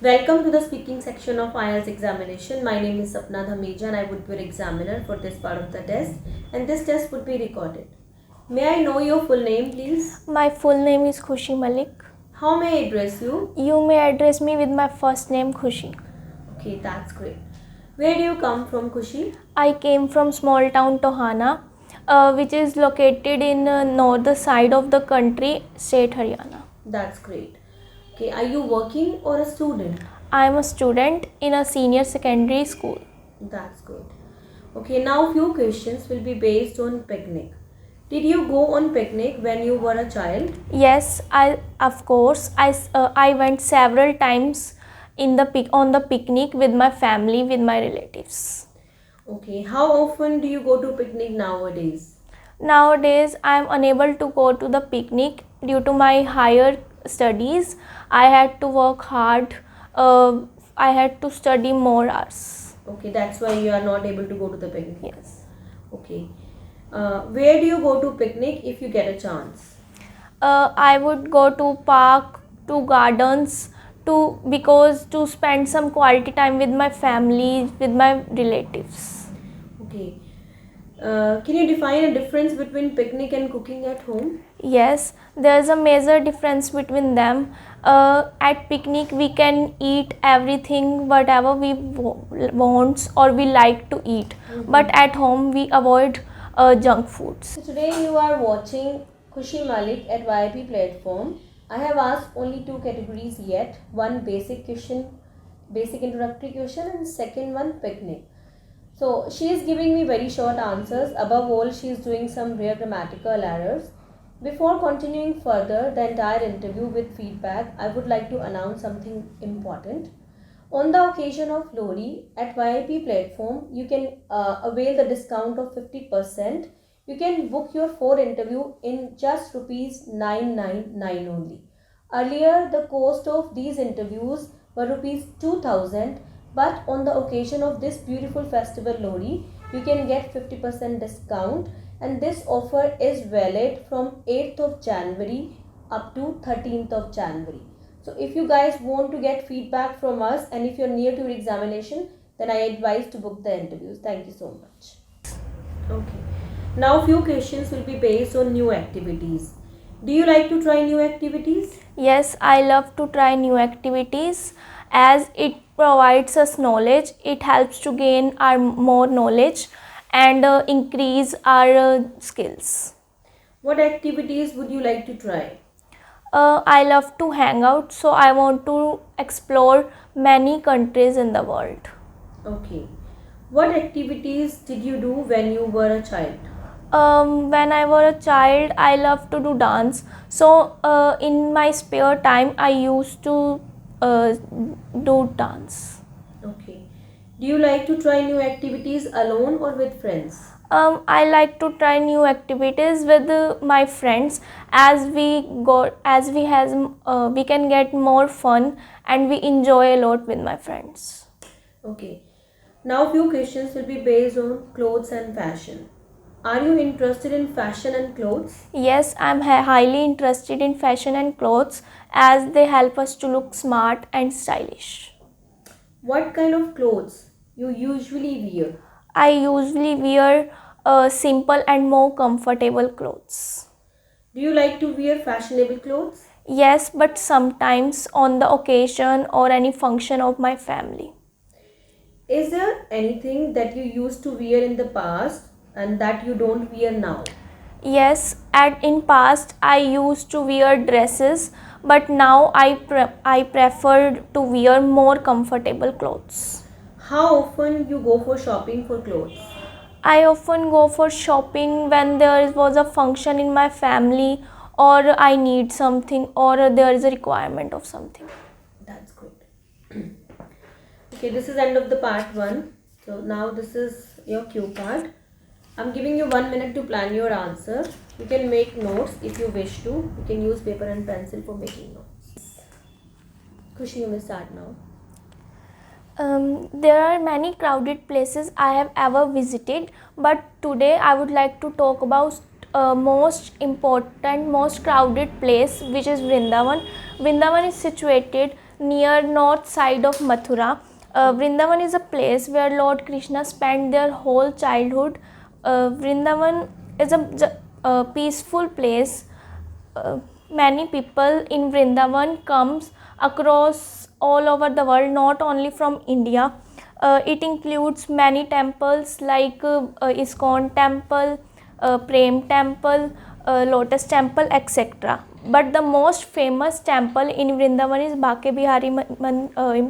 Welcome to the speaking section of IELTS examination. My name is Sapna Dhamija and I would be your examiner for this part of the test, and this test would be recorded. May I know your full name, please? My full name is Khushi Malik. How may I address you? You may address me with my first name Khushi. Okay, that's great. Where do you come from, Khushi? I came from small town Tohana, which is located in north side of the country, state Haryana. That's great. Okay, are you working or a student? I am a student in a senior secondary school. That's good. Okay, now few questions will be based on picnic. Did you go on picnic when you were a child? Yes, of course I went several times on the picnic with my family, with my relatives. Okay, how often do you go to picnic nowadays? Nowadays I am unable to go to the picnic due to my higher studies. I had to work hard. I had to study more hours. Okay, that's why you are not able to go to the picnic. Yes. Okay. Where do you go to picnic if you get a chance? I would go to park, to gardens, to spend some quality time with my family, with my relatives. Okay. Can you define a difference between picnic and cooking at home? Yes, there's a major difference between them. At picnic we can eat everything whatever we want or we like to eat, but at home we avoid junk foods. So today you are watching Khushi Malik at YP platform. I have asked only two categories yet. One basic question, basic introductory question, and second one picnic. So she is giving me very short answers. Above all, she is doing some rare grammatical errors. Before continuing further the entire interview with feedback, I would like to announce something important. On the occasion of Lodi at YIP platform, you can avail the discount of 50%. You can book your 4 interview in just rupees 999 only. Earlier, the cost of these interviews were rupees 2000, but on the occasion of this beautiful festival Lodi, you can get 50% discount, and this offer is valid from 8th of January up to 13th of January. So if you guys want to get feedback from us and if you're near to your examination, then I advise to book the interviews. Thank you so much. Okay. Now few questions will be based on new activities. Do you like to try new activities? Yes, I love to try new activities as it provides us knowledge. It helps to gain our more knowledge and increase our skills. What activities would you like to try? I love to hang out, so I want to explore many countries in the world. Okay. What activities did you do when you were a child? When I was a child, I love to do dance. So in my spare time, I used to do dance. Okay. Do you like to try new activities alone or with friends? I like to try new activities with my friends as we can get more fun and we enjoy a lot with my friends. Okay. Now few questions will be based on clothes and fashion. Are you interested in fashion and clothes? Yes, I'm highly interested in fashion and clothes as they help us to look smart and stylish. What kind of clothes you usually wear? I usually wear simple and more comfortable clothes. Do you like to wear fashionable clothes? Yes, but sometimes on the occasion or any function of my family. Is there anything that you used to wear in the past and that you don't wear now? Yes, in past I used to wear dresses, but now I prefer to wear more comfortable clothes. How often you go for shopping for clothes? I often go for shopping when there was a function in my family or I need something or there is a requirement of something. That's good. Okay, this is end of the part 1. So now this is your cue card. I'm giving you 1 minute to plan your answer. You can make notes if you wish to. You can use paper and pencil for making notes. Khushi, you may start now. There are many crowded places I have ever visited, but today I would like to talk about most important, most crowded place, which is Vrindavan. Vrindavan is situated near north side of Mathura. Vrindavan is a place where Lord Krishna spent their whole childhood. Vrindavan is a peaceful place. Many people in Vrindavan comes across all over the world, not only from India. It includes many temples like ISKCON temple, Prem temple, Lotus temple, etc. But the most famous temple in Vrindavan is Bake Bihari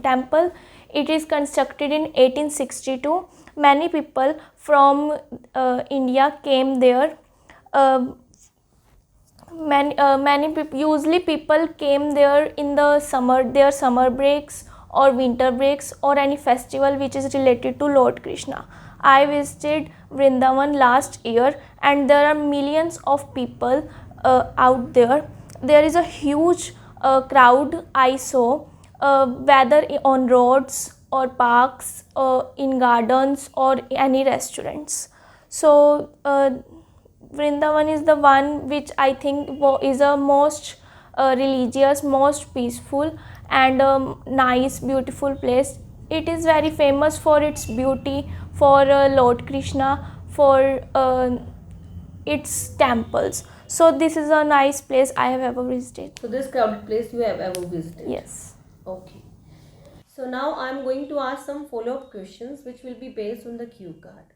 temple. It is constructed in 1862. Many people from India came there. Many people, usually people came there in the their summer breaks or winter breaks or any festival which is related to Lord Krishna. I visited Vrindavan last year and there are millions of people out there. There is a huge crowd I saw, whether on roads or parks, in gardens or any restaurants. So Vrindavan is the one which I think is a most religious, most peaceful and nice, beautiful place. It is very famous for its beauty, for Lord Krishna, for its temples. So this is a nice place I have ever visited. So this crowded place you have ever visited? Yes. Okay. So now I am going to ask some follow-up questions which will be based on the cue card.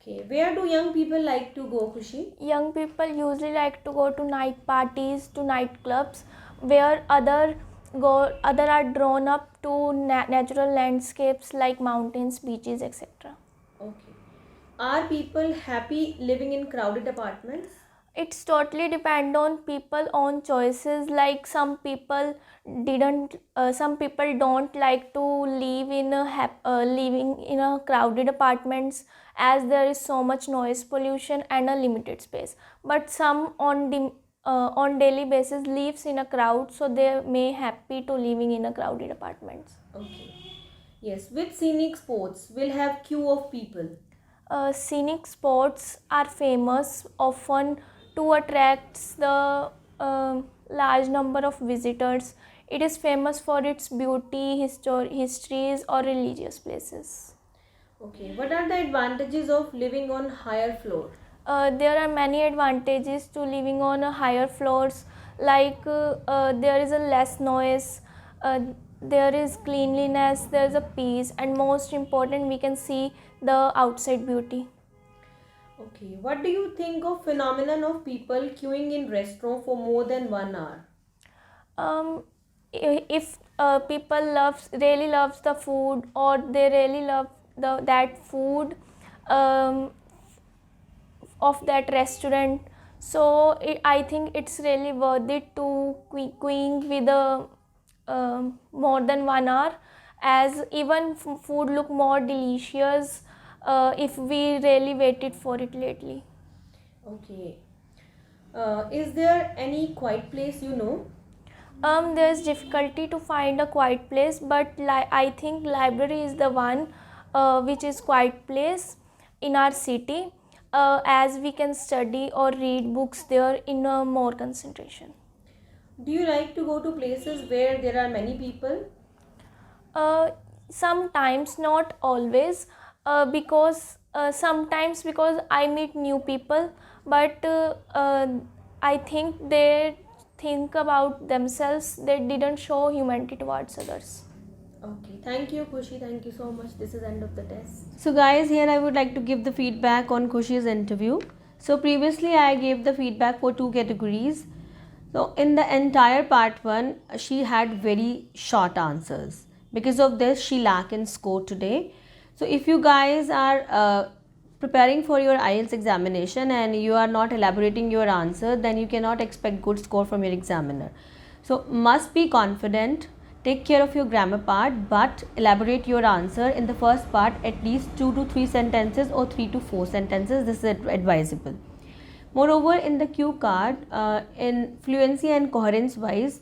Okay, where do young people like to go, Khushi? Young people usually like to go to night parties, to nightclubs, where other are drawn up to natural landscapes like mountains, beaches, etc. Okay. Are people happy living in crowded apartments? It's totally depend on people own choices. Like some people don't like to live in living in a crowded apartments, as there is so much noise pollution and a limited space. But some on daily basis lives in a crowd, so they may happy to living in a crowded apartments. Okay. Yes. Which scenic spots will have queue of people? Scenic spots are famous often to attract the large number of visitors. It is famous for its beauty, histories or religious places. Okay. What are the advantages of living on higher floor? There are many advantages to living on a higher floors, like there is a less noise, there is cleanliness, there is a peace, and most important we can see the outside beauty. Okay. What do you think of phenomenon of people queuing in restaurant for more than 1 hour? If people really loves the food, or they really love that food of that restaurant, so I think it's really worth it to queuing with more than 1 hour, as even food look more delicious if we really waited for it lately. Okay. Is there any quiet place you know? There's difficulty to find a quiet place, but I think library is the one which is quiet place in our city, as we can study or read books there in more concentration. Do you like to go to places where there are many people? Sometimes, not always, because sometimes because I meet new people, but I think they think about themselves, they didn't show humanity towards others. Okay, thank you Khushi, thank you so much. This is end of the test. So guys, here I would like to give the feedback on Khushi's interview. So previously I gave the feedback for 2 categories. So in the entire part 1, she had very short answers. Because of this, she lacked in score today. So if you guys are preparing for your IELTS examination and you are not elaborating your answer, then you cannot expect good score from your examiner. So must be confident, take care of your grammar part, but elaborate your answer in the first part at least 2 to 3 sentences or 3 to 4 sentences. This is advisable. Moreover, in the cue card, in fluency and coherence wise,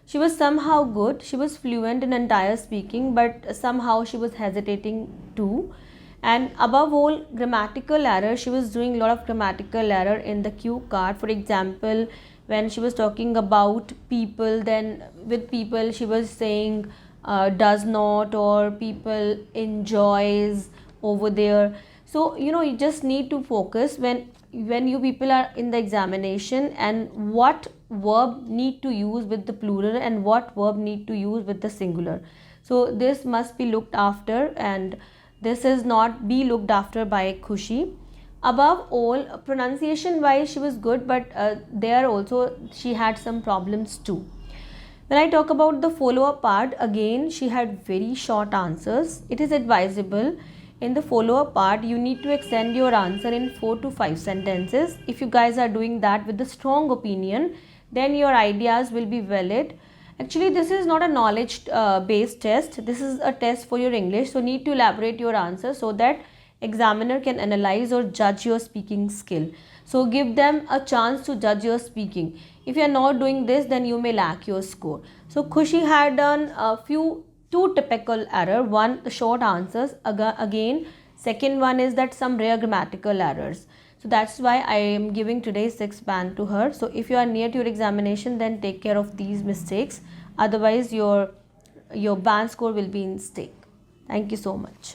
she was somehow good. She was fluent in entire speaking, but somehow she was hesitating too. And above all, grammatical error. She was doing a lot of grammatical error in the cue card. For example, when she was talking about people, then with people she was saying does not, or people enjoys over there. So you just need to focus when you people are in the examination, and what verb need to use with the plural and what verb need to use with the singular. So this must be looked after, and this is not be looked after by Khushi. Above all, pronunciation wise she was good, but there also she had some problems too. When I talk about the follow-up part, again she had very short answers. It is advisable in the follow-up part you need to extend your answer in 4 to 5 sentences. If you guys are doing that with a strong opinion, then your ideas will be valid. Actually, this is not a knowledge based test. This is a test for your English. So need to elaborate your answer so that examiner can analyze or judge your speaking skill. So give them a chance to judge your speaking. If you are not doing this, then you may lack your score. So Khushi had done two typical error. One, the short answers. Again, second one is that some rare grammatical errors. So that's why I am giving today 6 band to her. So if you are near to your examination, then take care of these mistakes. Otherwise, your band score will be in stake. Thank you so much.